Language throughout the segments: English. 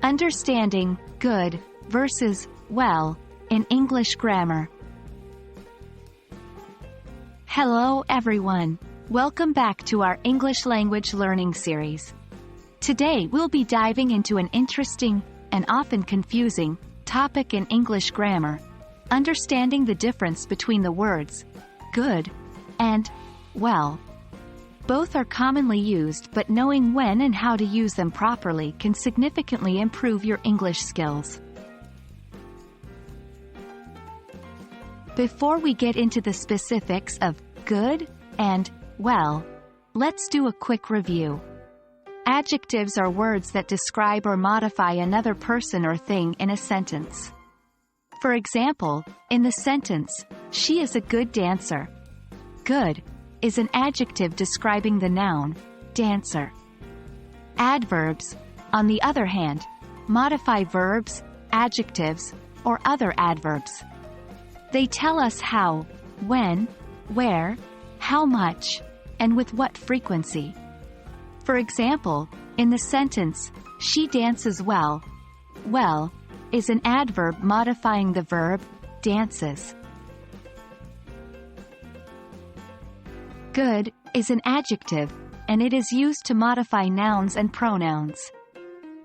Understanding good versus well in English grammar. Hello everyone. Welcome back to our English language learning series. Today we'll be diving into an interesting and often confusing topic in English grammar: understanding the difference between the words good and well. Both are commonly used, but knowing when and how to use them properly can significantly improve your English skills. Before we get into the specifics of good and well, let's do a quick review. Adjectives are words that describe or modify another person or thing in a sentence. For example, in the sentence, "She is a good dancer." Good is an adjective describing the noun, dancer. Adverbs, on the other hand, modify verbs, adjectives, or other adverbs. They tell us how, when, where, how much, and with what frequency. For example, in the sentence, "She dances well," well is an adverb modifying the verb, dances. Good is an adjective, and it is used to modify nouns and pronouns.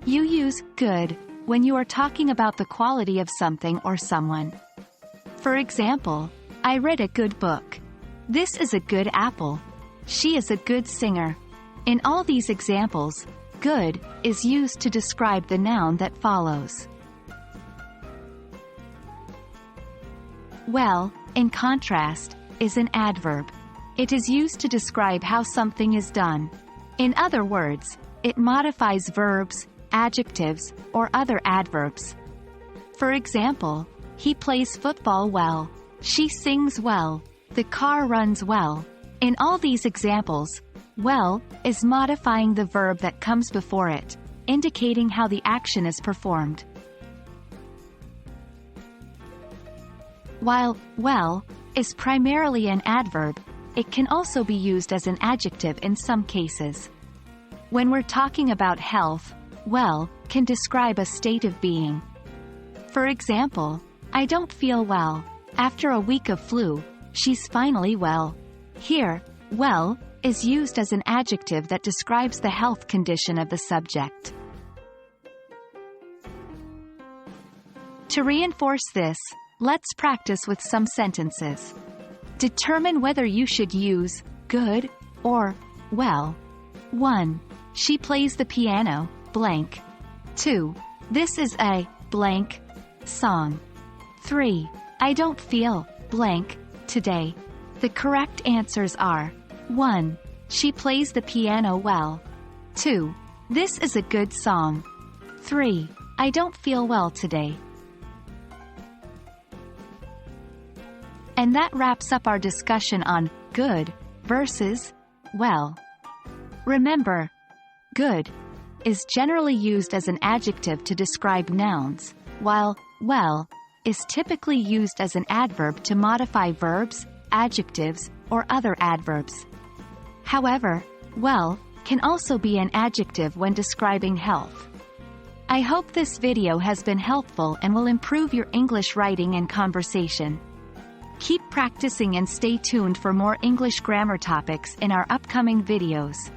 You use good when you are talking about the quality of something or someone. For example, "I read a good book." "This is a good apple." "She is a good singer." In all these examples, good is used to describe the noun that follows. Well, in contrast, is an adverb. It is used to describe how something is done. In other words, it modifies verbs, adjectives, or other adverbs. For example, "He plays football well." "She sings well." "The car runs well." In all these examples, well is modifying the verb that comes before it, indicating how the action is performed. While well is primarily an adverb, it can also be used as an adjective in some cases. When we're talking about health, well can describe a state of being. For example, "I don't feel well. After a week of flu, she's finally well." Here, well is used as an adjective that describes the health condition of the subject. To reinforce this, let's practice with some sentences. Determine whether you should use good or well. 1. She plays the piano, blank. 2. This is a blank song. 3. I don't feel blank today. The correct answers are 1. She plays the piano well. 2. This is a good song. 3. I don't feel well today. And that wraps up our discussion on good versus well. Remember, good is generally used as an adjective to describe nouns, while well is typically used as an adverb to modify verbs, adjectives, or other adverbs. However, well can also be an adjective when describing health. I hope this video has been helpful and will improve your English writing and conversation. Keep practicing and stay tuned for more English grammar topics in our upcoming videos.